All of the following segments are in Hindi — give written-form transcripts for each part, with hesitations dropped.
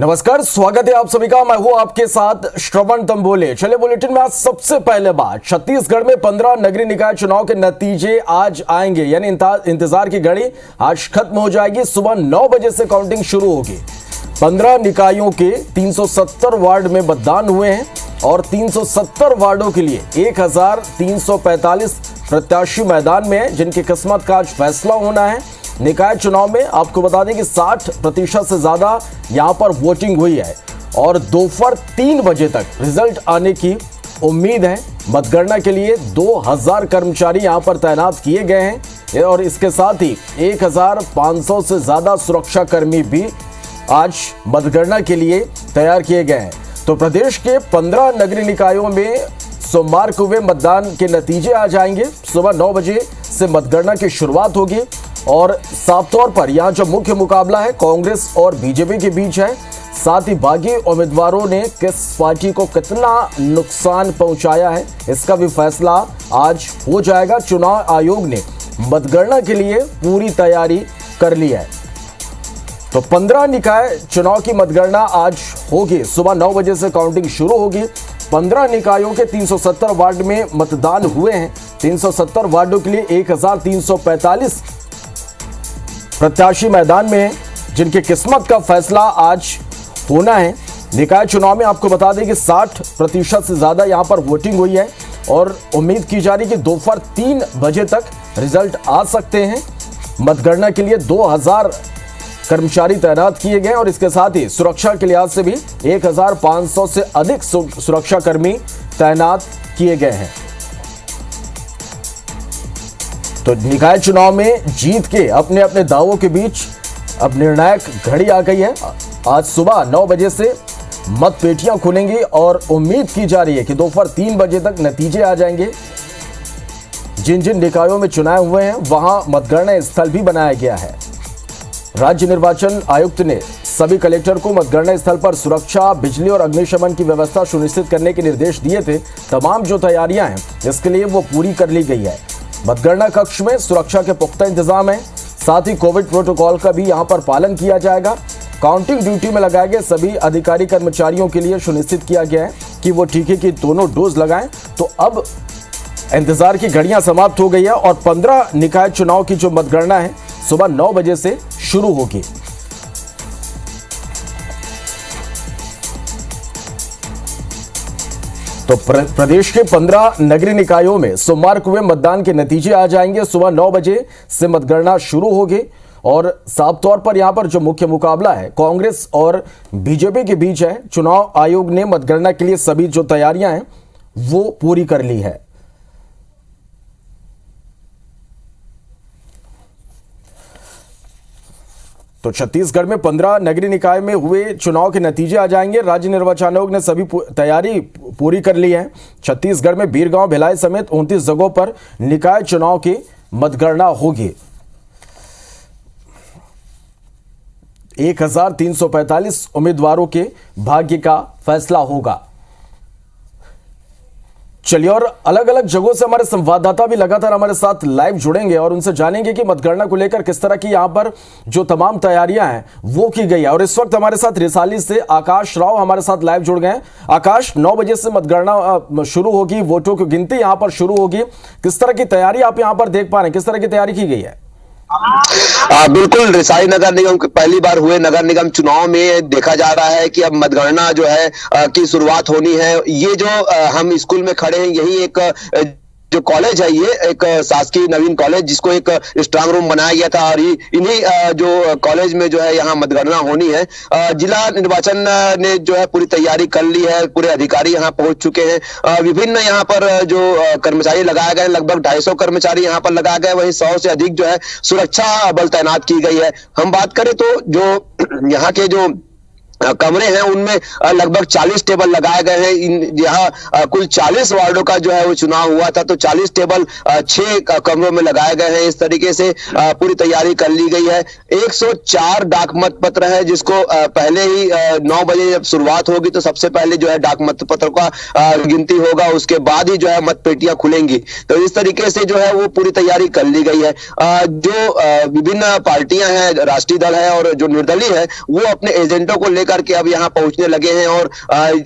नमस्कार, स्वागत है आप सभी का। मैं हूं आपके साथ श्रवण तंबोले। चलिए बुलेटिन में आज सबसे पहले बात, छत्तीसगढ़ में 15 नगरीय निकाय चुनाव के नतीजे आज आएंगे, यानी इंतजार की घड़ी आज खत्म हो जाएगी। सुबह 9 बजे से काउंटिंग शुरू होगी। 15 निकायों के 370 वार्ड में मतदान हुए हैं और 370 वार्डों के लिए 1345 प्रत्याशी मैदान में हैं, जिनकी किस्मत का आज फैसला होना है। निकाय चुनाव में आपको बता दें कि 60% से ज्यादा यहां पर वोटिंग हुई है और दोपहर 3 बजे तक रिजल्ट आने की उम्मीद है। मतगणना के लिए 2000 कर्मचारी यहां पर तैनात किए गए हैं और इसके साथ ही 1500 से ज्यादा सुरक्षा कर्मी भी आज मतगणना के लिए तैयार किए गए हैं। तो प्रदेश के 15 नगरीय निकायों में सोमवार को हुए मतदान के नतीजे आ जाएंगे। सुबह 9 बजे से मतगणना की शुरुआत होगी और साफ तौर पर यहां जो मुख्य मुकाबला है कांग्रेस और बीजेपी के बीच है। साथ ही बागी उम्मीदवारों ने किस पार्टी को कितना नुकसान पहुंचाया है, इसका भी फैसला आज हो जाएगा। चुनाव आयोग ने मतगणना के लिए पूरी तैयारी कर ली है। तो 15 निकाय चुनाव की मतगणना आज होगी। सुबह 9 बजे से काउंटिंग शुरू होगी। 15 निकायों के 370 वार्ड में मतदान हुए हैं। 370 वार्डों के लिए 1345 प्रत्याशी मैदान में हैं, जिनकी किस्मत का फैसला आज होना है। निकाय चुनाव में आपको बता दें कि 60% से ज्यादा यहां पर वोटिंग हुई है और उम्मीद की जा रही है कि दोपहर 3 बजे तक रिजल्ट आ सकते हैं। मतगणना के लिए 2000 कर्मचारी तैनात किए गए और इसके साथ ही सुरक्षा के लिहाज से भी 1500 से अधिक सुरक्षा कर्मी तैनात किए गए हैं। तो निकाय चुनाव में जीत के अपने अपने दावों के बीच अब निर्णायक घड़ी आ गई है। आज सुबह 9 बजे से मत पेटियां खुलेंगी और उम्मीद की जा रही है कि दोपहर 3 बजे तक नतीजे आ जाएंगे। जिन जिन निकायों में चुनाव हुए हैं वहां मतगणना स्थल भी बनाया गया है। राज्य निर्वाचन आयुक्त ने सभी कलेक्टर को मतगणना स्थल पर सुरक्षा, बिजली और अग्निशमन की व्यवस्था सुनिश्चित करने के निर्देश दिए थे। तमाम जो तैयारियां हैं इसके लिए वो पूरी कर ली गई है। मतगणना कक्ष में सुरक्षा के पुख्ता इंतजाम है। साथ ही कोविड प्रोटोकॉल का भी यहां पर पालन किया जाएगा। काउंटिंग ड्यूटी में लगाए गए सभी अधिकारी कर्मचारियों के लिए सुनिश्चित किया गया है कि वो टीके की दोनों डोज लगाएं। तो अब इंतजार की घड़ियां समाप्त हो गई है और 15 निकाय चुनाव की जो मतगणना है सुबह 9 बजे से शुरू होगी। तो प्रदेश के 15 नगरीय निकायों में सोमवार को हुए मतदान के नतीजे आ जाएंगे। सुबह 9 बजे से मतगणना शुरू होगी और साफ तौर पर यहां पर जो मुख्य मुकाबला है कांग्रेस और बीजेपी के बीच है। चुनाव आयोग ने मतगणना के लिए सभी जो तैयारियां हैं वो पूरी कर ली है। तो छत्तीसगढ़ में 15 नगरीय निकाय में हुए चुनाव के नतीजे आ जाएंगे। राज्य निर्वाचन आयोग ने सभी तैयारी पूरी कर ली है। छत्तीसगढ़ में बीरगांव, भिलाई समेत 29 जगहों पर निकाय चुनाव की मतगणना होगी। 1345 उम्मीदवारों के भाग्य का फैसला होगा। चलिए, और अलग अलग जगहों से हमारे संवाददाता भी लगातार हमारे साथ लाइव जुड़ेंगे और उनसे जानेंगे कि मतगणना को लेकर किस तरह की यहां पर जो तमाम तैयारियां हैं वो की गई है। और इस वक्त हमारे साथ रिसाली से आकाश राव हमारे साथ लाइव जुड़ गए हैं। आकाश, 9 बजे से मतगणना शुरू होगी, वोटों की गिनती यहां पर शुरू होगी। किस तरह की तैयारी आप यहां पर देख पा रहे हैं, किस तरह की तैयारी की गई है? बिल्कुल, रिसाली नगर निगम पहली बार हुए नगर निगम चुनाव में देखा जा रहा है कि अब मतगणना जो है की शुरुआत होनी है। ये जो हम स्कूल में खड़े हैं, यही एक जो कॉलेज है, ये एक शासकीय नवीन कॉलेज, जिसको एक स्ट्रांग रूम बनाया गया था और इन्हीं जो कॉलेज में जो है यहाँ मतगणना होनी है। जिला निर्वाचन ने जो है पूरी तैयारी कर ली है। पूरे अधिकारी यहाँ पहुंच चुके हैं। विभिन्न यहाँ पर जो कर्मचारी लगाए गए, लगभग 250 कर्मचारी यहाँ पर लगाए गए, वहीं 100 से अधिक जो है सुरक्षा बल तैनात की गई है। हम बात करें तो जो यहाँ के जो कमरे हैं उनमें लगभग 40 टेबल लगाए गए हैं। यहाँ कुल 40 वार्डों का जो है वो चुनाव हुआ था, तो 40 टेबल 6 कमरों में लगाए गए हैं। इस तरीके से पूरी तैयारी कर ली गई है। 104 डाक मत पत्र है, जिसको पहले ही 9 बजे जब शुरुआत होगी तो सबसे पहले जो है डाक मत पत्र का गिनती होगा, उसके बाद ही जो है मत पेटियां खुलेंगी। तो इस तरीके से जो है वो पूरी तैयारी कर ली गई है। जो विभिन्न पार्टियां हैं, राष्ट्रीय दल है और जो निर्दलीय है, वो अपने एजेंटों को लेकर लेकर के अब यहाँ पहुंचने लगे हैं। और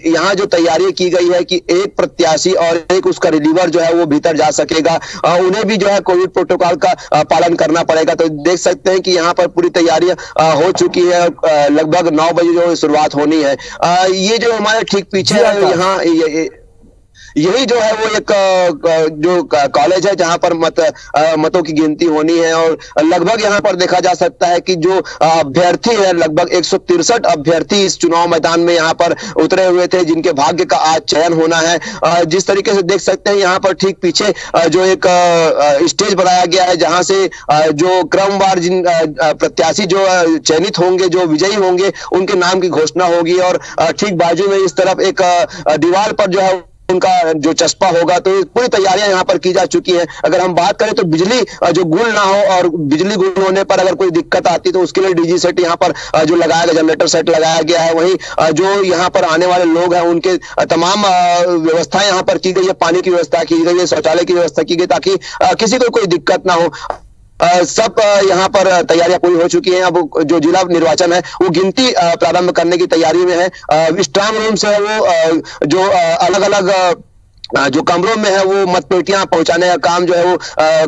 यहाँ जो तैयारी की गई है कि एक प्रत्याशी और एक उसका रिलीवर जो है वो भीतर जा सकेगा, उन्हें भी जो है कोविड प्रोटोकॉल का पालन करना पड़ेगा। तो देख सकते हैं कि यहाँ पर पूरी तैयारियां हो चुकी है। लगभग 9 बजे जो शुरुआत होनी है। ये जो हमारे ठीक पीछे है यहाँ यही जो है वो एक जो कॉलेज है जहां पर मतों की गिनती होनी है। और लगभग यहां पर देखा जा सकता है कि जो अभ्यर्थी है, लगभग 163 अभ्यर्थी इस चुनाव मैदान में यहां पर उतरे हुए थे, जिनके भाग्य का आज चयन होना है। जिस तरीके से देख सकते हैं यहाँ पर ठीक पीछे जो एक स्टेज बनाया गया है, जहां से जो क्रमवार जिन प्रत्याशी जो चयनित होंगे, जो विजयी होंगे, उनके नाम की घोषणा होगी। और ठीक बाजू में इस तरफ एक दीवार पर जो है उनका जो चस्पा होगा। तो पूरी तैयारियां यहाँ पर की जा चुकी हैं। अगर हम बात करें तो बिजली जो गुल ना हो, और बिजली गुल होने पर अगर कोई दिक्कत आती तो उसके लिए डीजी सेट यहाँ पर जो लगाया गया, जनरेटर सेट लगाया गया है। वहीं जो यहाँ पर आने वाले लोग हैं उनके तमाम व्यवस्थाएं यहाँ पर की गई है। पानी की व्यवस्था की गई है, शौचालय की व्यवस्था की गई, ताकि किसी को कोई दिक्कत ना हो। सब यहाँ पर तैयारियां पूरी हो चुकी हैं। अब जो जिला निर्वाचन है वो गिनती प्रारंभ करने की तैयारी में है। स्ट्रांग रूम से वो जो अलग अलग जो कमरों में है वो मतपेटियां पहुंचाने का काम जो है वो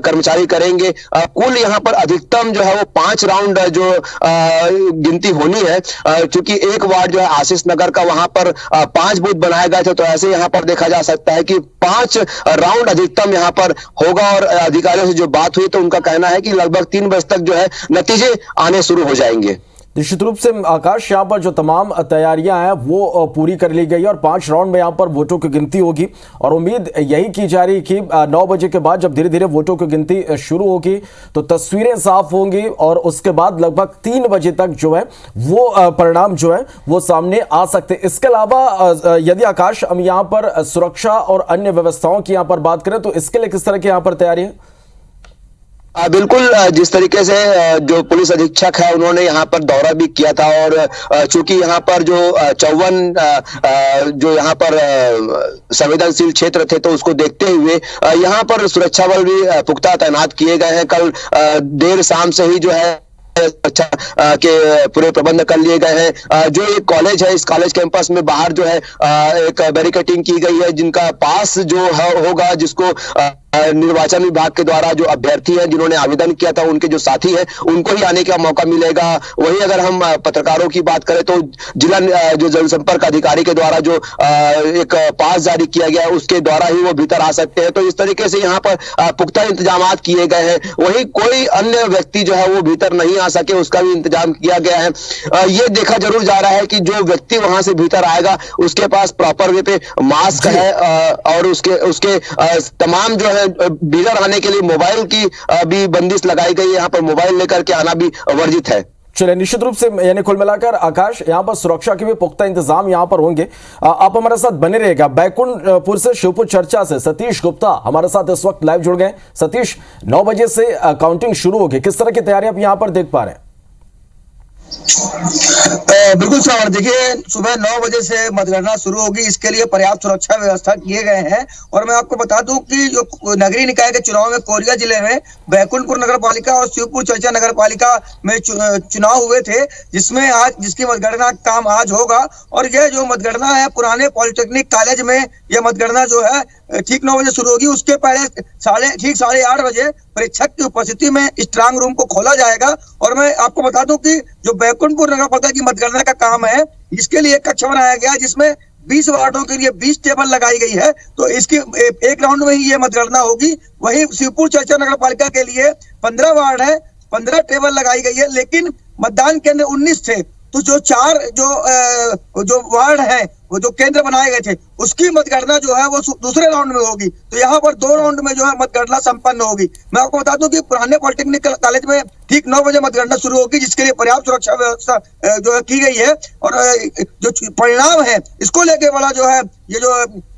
कर्मचारी करेंगे। कुल यहाँ पर अधिकतम जो है वो 5 राउंड जो गिनती होनी है। चूंकि एक वार्ड जो है आशीष नगर का, वहां पर 5 बूथ बनाए गए थे, तो ऐसे यहाँ पर देखा जा सकता है कि 5 राउंड अधिकतम यहाँ पर होगा। और अधिकारियों से जो बात हुई तो उनका कहना है कि लगभग 3 बजे तक जो है नतीजे आने शुरू हो जाएंगे। निश्चित रूप से आकाश, यहाँ पर जो तमाम तैयारियां हैं वो पूरी कर ली गई है और 5 राउंड में यहाँ पर वोटों की गिनती होगी। और उम्मीद यही की जा रही कि 9 बजे के बाद जब धीरे धीरे वोटों की गिनती शुरू होगी तो तस्वीरें साफ होंगी और उसके बाद लगभग 3 बजे तक जो है वो परिणाम जो है वो सामने आ सकते हैं। इसके अलावा यदि आकाश हम यहाँ पर सुरक्षा और अन्य व्यवस्थाओं की यहाँ पर बात करें तो इसके लिए किस तरह की यहाँ पर तैयारी है? बिल्कुल, जिस तरीके से जो पुलिस अधीक्षक है उन्होंने यहाँ पर दौरा भी किया था। और चूंकि यहाँ पर जो 54 जो यहाँ पर संवेदनशील क्षेत्र थे, तो उसको देखते हुए यहाँ पर सुरक्षा बल भी पुख्ता तैनात किए गए हैं। कल देर शाम से ही जो है अच्छा के पूरे प्रबंध कर लिए गए हैं। जो एक कॉलेज है, इस कॉलेज कैंपस में बाहर जो है एक बैरिकेडिंग की गई है, जिनका पास जो होगा, जिसको निर्वाचन विभाग के द्वारा जो अभ्यर्थी हैं जिन्होंने आवेदन किया था, उनके जो साथी हैं उनको ही आने का मौका मिलेगा। वहीं अगर हम पत्रकारों की बात करें तो जिला जो जनसंपर्क अधिकारी के द्वारा जो एक पास जारी किया गया है उसके द्वारा ही वो भीतर आ सकते हैं। तो इस तरीके से यहाँ पर पुख्ता इंतजाम किए गए हैं। वहीं कोई अन्य व्यक्ति जो है वो भीतर नहीं आ सके, उसका भी इंतजाम किया गया है। ये देखा जरूर जा रहा है कि जो व्यक्ति वहां से भीतर आएगा उसके पास प्रॉपर वे पे मास्क है, और उसके तमाम जो है भीतर आने के लिए मोबाइल की भी बंदिश लगाई गई है। यहाँ पर मोबाइल लेकर के आना भी वर्जित है। चलिए, निश्चित रूप से यानी कुल मिलाकर आकाश यहाँ पर सुरक्षा के भी पुख्ता इंतजाम यहाँ पर होंगे। आप हमारे साथ बने रहेगा। बैकुंठपुर से शिवपुर चर्चा से सतीश गुप्ता हमारे साथ इस वक्त लाइव जुड़ गए। सतीश, 9 बजे से काउंटिंग शुरू होगी, किस तरह की तैयारी आप यहाँ पर देख पा रहे हैं? बिल्कुल सर, देखिए सुबह 9 बजे से मतगणना शुरू होगी। इसके लिए पर्याप्त सुरक्षा व्यवस्था किए गए हैं। और मैं आपको बता दूं कि जो नगरीय निकाय के चुनाव में कोरिया जिले में बैकुंठपुर नगर पालिका और शिवपुर चर्चा नगर पालिका में चुनाव हुए थे, जिसकी मतगणना काम आज होगा। और यह जो मतगणना है पुराने पॉलिटेक्निक कॉलेज में यह मतगणना जो है ठीक 9 बजे शुरू होगी। उसके पहले ठीक 8:30 बजे परीक्षक की उपस्थिति में स्ट्रांग रूम को खोला जाएगा। और मैं आपको बता दूं कि जो बैकुंठपुर नगर पालिका की मतगणना का काम है, इसके लिए कक्ष बनाया गया जिसमें 20 वार्डों के लिए 20 टेबल लगाई गई है। तो इसकी एक राउंड में ही ये मतगणना होगी। वहीं शिवपुर चर्चा नगर पालिका के लिए 15 वार्ड है, 15 टेबल लगाई गई है, लेकिन मतदान केंद्र 19 थे। तो जो 4 जो वार्ड है, वो जो केंद्र बनाए गए थे, उसकी मतगणना जो है वो दूसरे राउंड में होगी। तो यहाँ पर 2 राउंड में जो है मतगणना संपन्न होगी। मैं आपको बता दूं कि पुराने पॉलिटेक्निक कॉलेज में ठीक 9 बजे मतगणना शुरू होगी, जिसके लिए पर्याप्त सुरक्षा व्यवस्था जो है की गई है। और जो परिणाम है इसको लेके वाला जो है ये जो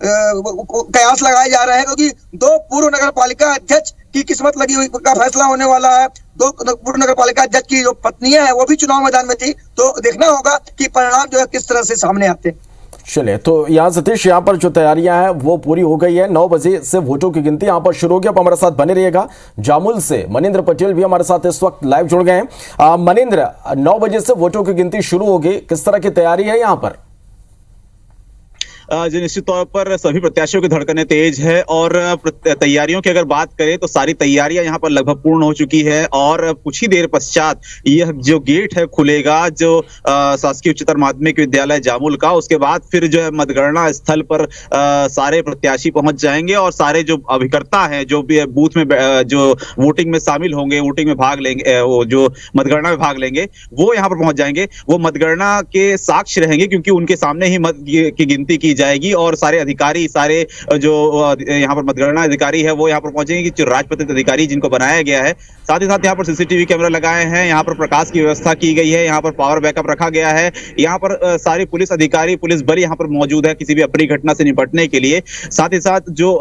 कयास लगाए जा रहे हैं, क्योंकि 2 पूर्व नगर पालिका अध्यक्ष की किस्मत लगी हुई का फैसला होने वाला है। 2 पूर्व नगर पालिका अध्यक्ष की जो पत्नियां हैं वो भी चुनाव मैदान में थी। तो देखना होगा कि परिणाम जो है किस तरह से सामने आते हैं। चलिए, तो यहाँ सतीश, यहाँ पर जो तैयारियां हैं वो पूरी हो गई है। 9 बजे से वोटों की गिनती यहाँ पर शुरू होगी। आप हमारे साथ बने रहिएगा। जामुल से मनिंद्र पटेल भी हमारे साथ इस वक्त लाइव जुड़ गए हैं। मनिंद्र, 9 बजे से वोटों की गिनती शुरू होगी, किस तरह की तैयारी है यहाँ पर? जो निश्चित तौर पर सभी प्रत्याशियों की धड़कनें तेज है और तैयारियों की अगर बात करें तो सारी तैयारियां यहां पर लगभग पूर्ण हो चुकी है और कुछ ही देर पश्चात यह जो गेट है खुलेगा, जो शासकीय उच्चतर माध्यमिक विद्यालय जामुल का। उसके बाद फिर जो है मतगणना स्थल पर सारे प्रत्याशी पहुंच जाएंगे और सारे जो अभिकर्ता हैं, जो भी बूथ में जो वोटिंग में शामिल होंगे, वोटिंग में भाग लेंगे, वो जो मतगणना में भाग लेंगे, वो यहाँ पर पहुंच जाएंगे। वो मतगणना के साक्ष्य रहेंगे क्योंकि उनके सामने ही मत की गिनती की जाएगी और सारे अधिकारी, सारे जो यहाँ पर मतगणना अधिकारी है वो यहाँ पर पहुंचेंगे, जो राजपत्रित अधिकारी जिनको बनाया गया है। साथ ही साथ यहाँ पर सीसीटीवी कैमरा लगाए हैं, यहाँ पर प्रकाश की व्यवस्था की गई है, यहाँ पर पावर बैकअप रखा गया है, यहाँ पर सारे पुलिस अधिकारी, पुलिस बल यहाँ पर मौजूद है किसी भी अप्रिय घटना से निपटने के लिए। साथ ही साथ जो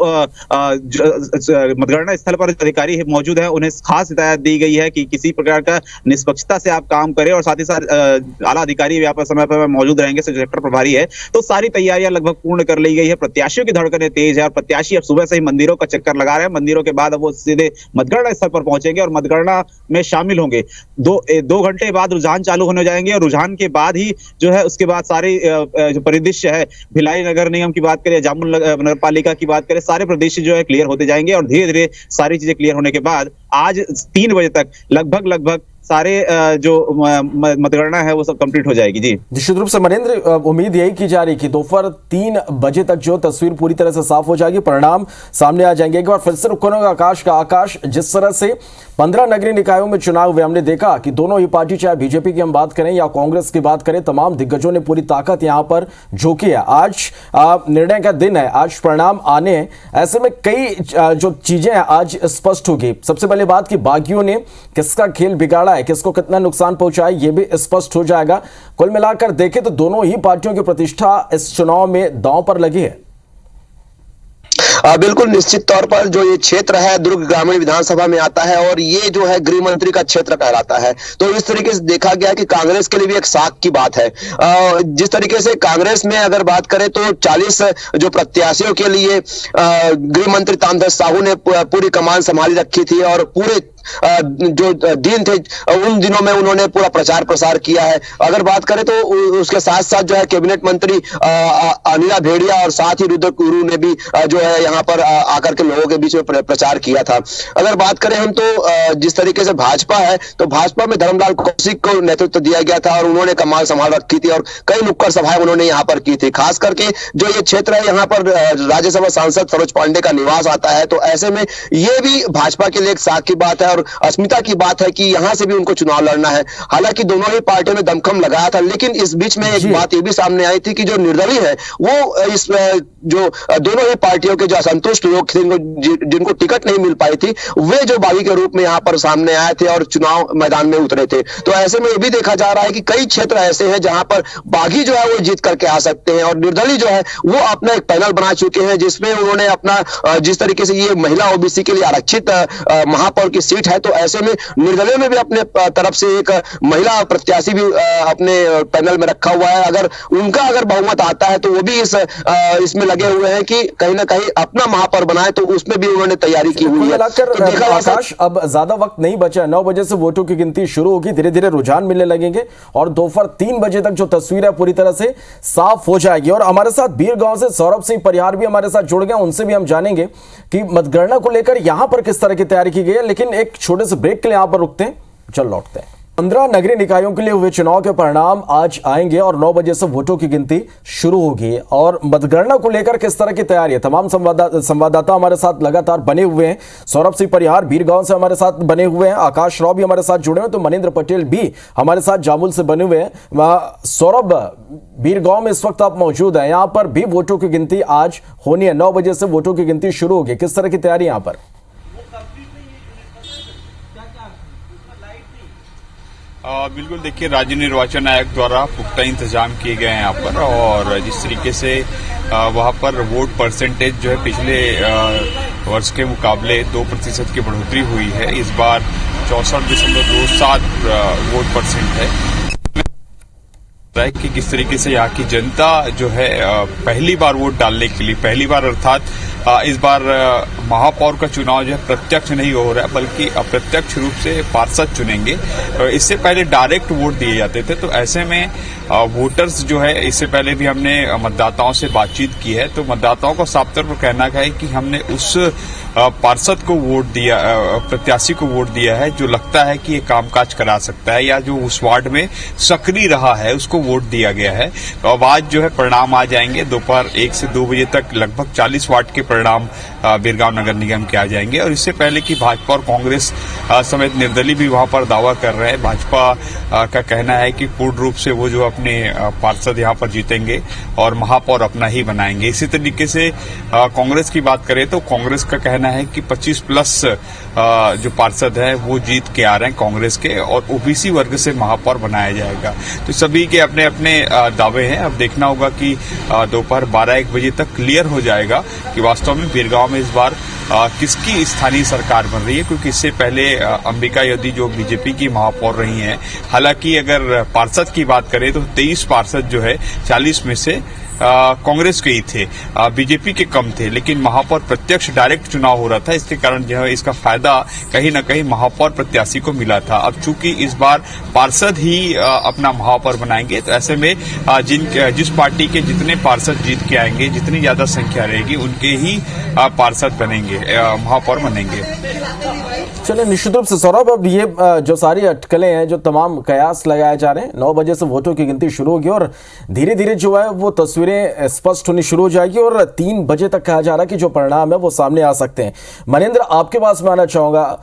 मतगणना स्थल पर अधिकारी मौजूद है उन्हें खास हिदायत दी गई है कि किसी प्रकार का निष्पक्षता से आप काम करें और साथ ही साथ आला अधिकारी यहाँ पर समय पर मौजूद रहेंगे, सेक्टर प्रभारी है। तो सारी तैयारियां लगभग पूर्ण कर ली गई है। प्रत्याशियों की धड़कनें तेज है और प्रत्याशी अब सुबह से ही मंदिरों का चक्कर लगा रहे हैं। मंदिरों के बाद अब वो सीधे मतगणना स्थल पर पहुंचेंगे और मतगणना में शामिल होंगे। 2 घंटे बाद रुझान चालू होने जाएंगे और रुझान के बाद ही जो है उसके बाद सारे जो परिदृश्य है, भिलाई नगर निगम की बात करें, जामुल नगर पालिका की बात करें, सारे परिदृश्य जो है क्लियर होते जाएंगे और धीरे धीरे सारी चीजें क्लियर होने के बाद आज 3 बजे तक लगभग सारे जो मतगणना है वो सब कंप्लीट हो जाएगी। जी, निश्चित रूप से मनिंद्र, उम्मीद यही की जा रही कि दोपहर 3 बजे तक जो तस्वीर पूरी तरह से साफ हो जाएगी, परिणाम सामने आ जाएंगे। एक बार फिर से रुक करूंगा आकाश, जिस तरह से 15 नगरीय निकायों में चुनाव हुए, हमने देखा कि दोनों ही पार्टी, चाहे बीजेपी की हम बात करें या कांग्रेस की बात करें, तमाम दिग्गजों ने पूरी ताकत यहां पर झोंकी है। आज निर्णय का दिन है, आज परिणाम आने हैं। ऐसे में कई जो चीजें हैं आज स्पष्ट होगी। सबसे पहले बात कि बागियों ने किसका खेल बिगाड़ा है, किसको कितना नुकसान पहुंचा है, यह भी स्पष्ट हो जाएगा। कुल मिलाकर देखें तो दोनों ही पार्टियों की प्रतिष्ठा इस चुनाव में दांव पर लगी है। बिल्कुल, निश्चित तौर पर जो ये क्षेत्र है दुर्ग ग्रामीण विधानसभा में आता है और ये जो है गृह मंत्री का क्षेत्र कहलाता है। तो इस तरीके से देखा गया कि कांग्रेस के लिए भी एक साख की बात है। जिस तरीके से कांग्रेस में अगर बात करें तो 40 जो प्रत्याशियों के लिए गृह मंत्री तामध्वज साहू ने पूरी कमान संभाली रखी थी और पूरे जो दिन थे उन दिनों में उन्होंने पूरा प्रचार प्रसार किया है। अगर बात करें तो उसके साथ साथ जो है कैबिनेट मंत्री अनिला भेड़िया और साथ ही रुद्र गुरु ने भी जो है यहाँ पर आकर के लोगों के बीच में प्रचार किया था। अगर बात करें हम तो जिस तरीके से भाजपा है तो भाजपा में धर्मलाल कौशिक को नेतृत्व दिया गया था और उन्होंने कमान संभाल रखी थी और कई नुक्कड़ सभाएं उन्होंने यहाँ पर की थी। खास करके जो ये क्षेत्र है यहाँ पर राज्यसभा सांसद सरोज पांडे का निवास आता है, तो ऐसे में ये भी भाजपा के लिए एक साख की बात है और अस्मिता की बात है कि यहां से भी उनको चुनाव लड़ना है। हालांकि दोनों ही पार्टियों ने दमखम लगाया था, लेकिन इस बीच में एक बात ये भी सामने आई थी कि जो निर्दलीय है वो इस जो दोनों ही पार्टियों के जो असंतुष्ट लोग थे जिनको टिकट नहीं मिल पाई थी, वे जो बागी के रूप में यहाँ पर सामने आए थे और चुनाव मैदान में उतरे थे। तो ऐसे में ये भी देखा जा रहा है कि कई क्षेत्र ऐसे हैं जहां पर बागी जो है वो जीत करके आ सकते हैं और निर्दलीय जो है वो अपना एक पैनल बना चुके हैं जिसमें उन्होंने अपना जिस तरीके से ये महिला ओबीसी के लिए आरक्षित महापौर की सीट है, तो ऐसे में निर्दलीय में भी अपने तरफ से एक महिला प्रत्याशी भी अपने पैनल में रखा हुआ है। अगर उनका बहुमत आता है तो वो भी इसमें लगे हुए हैं कि कहीं ना कहीं अपना महापौर बनाए, तो उसमें भी उन्होंने तैयारी की हुई है। तो आकाश, अब ज्यादा वक्त नहीं बचा, 9 बजे से वोटों की गिनती शुरू होगी, धीरे धीरे रुझान मिलने लगेंगे और दोपहर 3 बजे तक जो तस्वीर है पूरी तरह से साफ हो जाएगी। और हमारे साथ बीरगांव से सौरभ सिंह परिहार भी हमारे साथ जुड़ गए, उनसे भी हम जानेंगे कि मतगणना को लेकर यहां पर किस तरह की तैयारी की गई है। लेकिन एक छोटे से ब्रेक के लिए यहां पर रुकते हैं, चल लौटते हैं। 15 नगरीय निकायों के लिए हुए चुनाव के परिणाम आज आएंगे और 9 बजे से वोटों की गिनती शुरू होगी। और मतगणना को लेकर किस तरह की तैयारी है, तमाम संवाददाता हमारे साथ लगातार बने हुए हैं। सौरभ सिंह परिहार बीरगांव से हमारे साथ बने हुए हैं, आकाश राव भी हमारे साथ जुड़े हुए हैं, तो मनिंद्र पटेल भी हमारे साथ जामुल से बने हुए हैं। सौरभ, बीरगांव में इस वक्त आप मौजूद हैं, यहां पर भी वोटों की गिनती आज होनी है, 9 बजे से वोटों की गिनती शुरू होगी, किस तरह की तैयारी यहां पर? बिल्कुल, देखिए, राज्य निर्वाचन आयोग द्वारा पुख्ता इंतजाम किए गए हैं यहाँ पर और जिस तरीके से वहाँ पर वोट परसेंटेज जो है पिछले वर्ष के मुकाबले 2% की बढ़ोतरी हुई है। इस बार 64.27 वोट परसेंट है। रहा है कि किस तरीके से यहाँ की जनता जो है पहली बार वोट डालने के लिए, पहली बार अर्थात इस बार महापौर का चुनाव जो है प्रत्यक्ष नहीं हो रहा है बल्कि अप्रत्यक्ष रूप से पार्षद चुनेंगे। इससे पहले डायरेक्ट वोट दिए जाते थे, तो ऐसे में वोटर्स जो है, इससे पहले भी हमने मतदाताओं से बातचीत की है, तो मतदाताओं को साफ तौर पर कहना है कि हमने उस पार्षद को वोट दिया, प्रत्याशी को वोट दिया है जो लगता है कि ये कामकाज करा सकता है या जो उस वार्ड में सक्रिय रहा है उसको वोट दिया गया है। तो अब आज जो है परिणाम आ जाएंगे, दोपहर 1 से 2 बजे तक लगभग 40 वार्ड के परिणाम बिरगांव नगर निगम के आ जाएंगे। और इससे पहले कि भाजपा और कांग्रेस समेत निर्दलीय भी वहां पर दावा कर रहे हैं। भाजपा का कहना है कि पूर्ण रूप से वो जो अपने पार्षद यहां पर जीतेंगे और महापौर अपना ही बनाएंगे। इसी तरीके से कांग्रेस की बात करें तो कांग्रेस का कहना है कि 25 प्लस जो पार्षद है वो जीत के आ रहे हैं कांग्रेस के, और ओबीसी वर्ग से महापौर बनाया जाएगा। तो सभी के अपने अपने दावे हैं। अब देखना होगा कि दोपहर 12-1 बजे तक क्लियर हो जाएगा कि वास्तव में बिरगांव में इस बार किसकी स्थानीय सरकार बन रही है, क्योंकि इससे पहले अंबिका यदि जो बीजेपी की महापौर रही हैं, हालांकि अगर पार्षद की बात करें तो 23 पार्षद जो है 40 में से कांग्रेस के ही थे, बीजेपी के कम थे, लेकिन महापौर प्रत्यक्ष डायरेक्ट चुनाव हो रहा था। इसके कारण जो है इसका फायदा कहीं न कहीं महापौर प्रत्याशी को मिला था। अब चूंकि इस बार पार्षद ही अपना महापौर बनाएंगे, तो ऐसे में जिस पार्टी के जितने पार्षद जीत के आएंगे, जितनी ज्यादा संख्या रहेगी उनके ही पार्षद बनेंगे, महापौर बनेंगे। चलिए, निश्चित रूप से सौरभ, अब ये जो सारी अटकलें हैं, जो तमाम कयास लगाए जा रहे हैं, 9 बजे से वोटों की गिनती शुरू होगी और धीरे धीरे जो है वो तस्वीरें स्पष्ट होनी शुरू हो जाएगी और 3 बजे तक कहा जा रहा है कि जो परिणाम है वो सामने आ सकते हैं। मनेंद्र, आपके पास में आना चाहूंगा,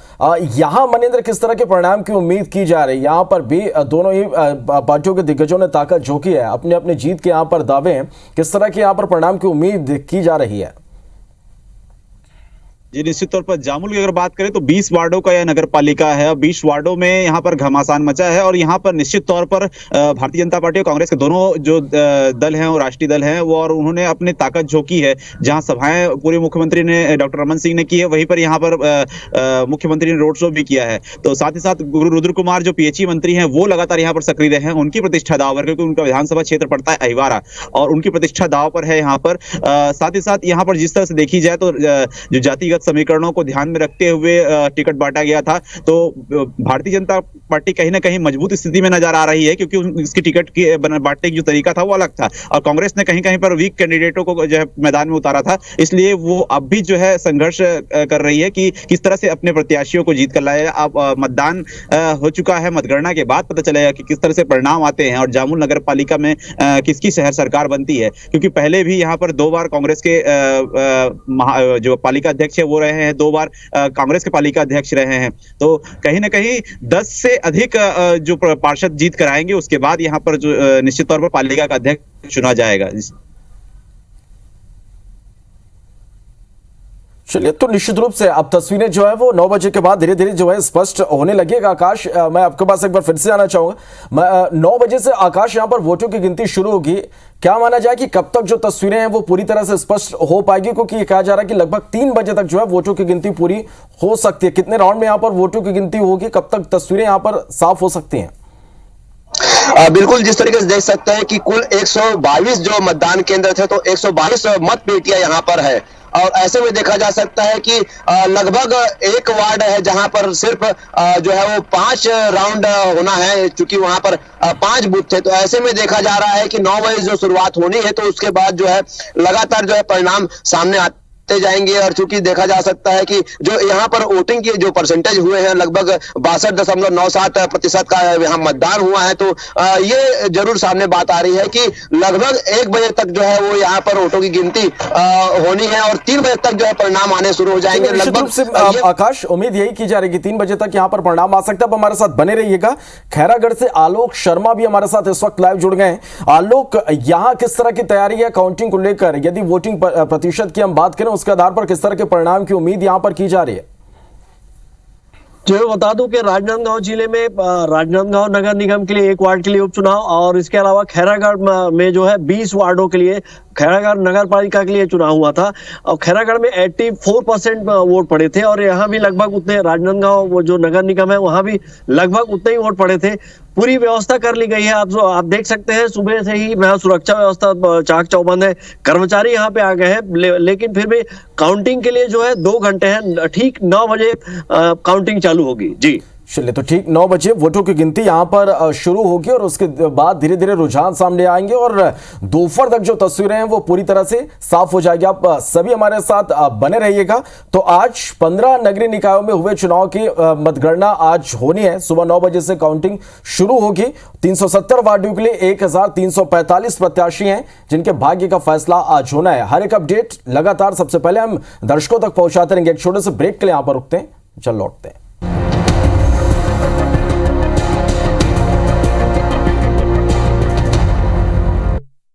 यहाँ मनेंद्र किस तरह के परिणाम की उम्मीद की जा रही है? यहाँ पर भी दोनों ही पार्टियों के दिग्गजों ने ताकत झोंकी है, अपने अपने जीत के यहाँ पर दावे हैं, किस तरह के यहाँ पर परिणाम की उम्मीद की जा रही है? जी, निश्चित तौर पर जामुल की अगर बात करें तो 20 वार्डों का यह नगर पालिका है। 20 वार्डों में यहाँ पर घमासान मचा है और यहाँ पर निश्चित तौर पर भारतीय जनता पार्टी और कांग्रेस के दोनों जो दल हैं और राष्ट्रीय दल हैं वो, और उन्होंने अपनी ताकत झोंकी है। जहां सभाएं पूरे मुख्यमंत्री ने, डॉक्टर रमन सिंह ने की है, वहीं पर यहाँ पर मुख्यमंत्री ने रोड शो भी किया है। तो साथ ही साथ गुरु रुद्र कुमार जो पीएचई मंत्री हैं वो लगातार यहाँ पर सक्रिय रहे हैं। उनकी प्रतिष्ठा दाव पर, क्योंकि उनका विधानसभा क्षेत्र पड़ता है अहिवारा और उनकी प्रतिष्ठा दाव पर है यहाँ पर। साथ ही साथ यहाँ पर जिस तरह से देखी जाए तो जो जातिगत समीकरणों को ध्यान में रखते हुए टिकट बांटा गया था, तो भारतीय जनता पार्टी कहीं ना कहीं मजबूत स्थिति में नजर आ रही है, क्योंकि इसकी टिकट की बांटने की जो तरीका था वो अलग था और कांग्रेस ने कहीं कहीं पर वीक कैंडिडेटों को जो है मैदान में उतारा था। इसलिए वो अब भी जो है संघर्ष कर रही है कि किस तरह से अपने प्रत्याशियों को जीत कर लाएगा। अब मतदान हो चुका है, मतगणना के बाद पता चलेगा कि किस तरह से परिणाम आते हैं और जामुल नगर पालिका में किसकी शहर सरकार बनती है, क्योंकि पहले भी यहाँ पर 2 बार कांग्रेस के जो पालिका अध्यक्ष है वो रहे हैं, 2 बार कांग्रेस के पालिका अध्यक्ष रहे हैं। तो कहीं ना कहीं 10 से अधिक जो पार्षद जीत कर आएंगे उसके बाद यहाँ पर जो निश्चित तौर पर पालिका का अध्यक्ष चुना जाएगा। चलिए, तो निश्चित रूप से अब तस्वीरें जो है वो 9 बजे के बाद धीरे धीरे जो है स्पष्ट होने लगेगा। आकाश, मैं आपके पास एक बार फिर से आना चाहूंगा। 9 बजे से आकाश यहाँ पर वोटों की गिनती शुरू होगी, क्या माना जाए कि कब तक जो तस्वीरें हैं वो पूरी तरह से स्पष्ट हो पाएगी? क्योंकि ये कहा जा रहा है कि लगभग 3 बजे तक जो है वोटों की गिनती पूरी हो सकती है। कितने राउंड में यहाँ पर वोटों की गिनती होगी, कब तक तस्वीरें यहाँ पर साफ हो सकती हैं? बिल्कुल, जिस तरीके से देख सकते हैं कि कुल 122 जो मतदान केंद्र थे, तो 122 मत पेटियां यहाँ पर है और ऐसे में देखा जा सकता है कि लगभग एक वार्ड है जहां पर सिर्फ जो है वो 5 राउंड होना है, चूंकि वहां पर 5 बूथ थे। तो ऐसे में देखा जा रहा है कि 9 बजे जो शुरुआत होनी है, तो उसके बाद जो है लगातार जो है परिणाम सामने आते जाएंगे। और चूंकि देखा जा सकता है कि जो यहाँ पर वोटिंग के जो परसेंटेज हुए हैं, लगभग 62.97% का यहाँ मतदान हुआ है। तो ये जरूर सामने बात आ रही है कि लगभग 1 बजे तक जो है वो यहाँ पर वोटों की गिनती होनी है और 3 बजे तक जो है परिणाम आने शुरू हो जाएंगे। लगभग आकाश, उम्मीद यही की जा रही है कि 3 बजे तक यहाँ पर परिणाम आ सकता है। हमारे साथ बने रहिएगा। खैरागढ़ से आलोक शर्मा भी हमारे साथ इस वक्त लाइव जुड़ गए हैं। आलोक, यहाँ किस तरह की तैयारी है काउंटिंग को लेकर? यदि वोटिंग प्रतिशत की हम बात करें, उसके आधार पर किस तरह के परिणाम की उम्मीद यहां पर की जा रही है? जो बता दूं कि राजनांदगांव जिले में राजनांदगांव नगर निगम के लिए 1 वार्ड के लिए उपचुनाव और इसके अलावा खैरागढ़ में जो है 20 वार्डों के लिए खैरागढ़ नगर पालिका के लिए चुनाव हुआ था और खैरागढ़ में 84% वोट पड़े थे और यहाँ भी लगभग उतने, राजनांदगांव वो जो नगर निगम है वहां भी लगभग उतने ही वोट पड़े थे। पूरी व्यवस्था कर ली गई है। आप देख सकते हैं सुबह से ही यहाँ सुरक्षा व्यवस्था चाक चौबंद है, कर्मचारी यहाँ पे आ गए हैं, लेकिन फिर भी काउंटिंग के लिए जो है 2 घंटे हैं, ठीक 9 बजे काउंटिंग चालू होगी। जी चलिए, तो ठीक 9 बजे वोटों की गिनती यहां पर शुरू होगी और उसके बाद धीरे धीरे रुझान सामने आएंगे और दोपहर तक जो तस्वीरें हैं वो पूरी तरह से साफ हो जाएगी। आप सभी हमारे साथ बने रहिएगा। तो आज 15 नगरीय निकायों में हुए चुनाव की मतगणना आज होनी है। सुबह 9 बजे से काउंटिंग शुरू होगी। 370 वार्डों के लिए 1345 प्रत्याशी हैं जिनके भाग्य का फैसला आज होना है। हर एक अपडेट लगातार सबसे पहले हम दर्शकों तक पहुंचाते रहेंगे। एक छोटे से ब्रेक के लिए यहां पर रुकते हैं, चल लौटते हैं।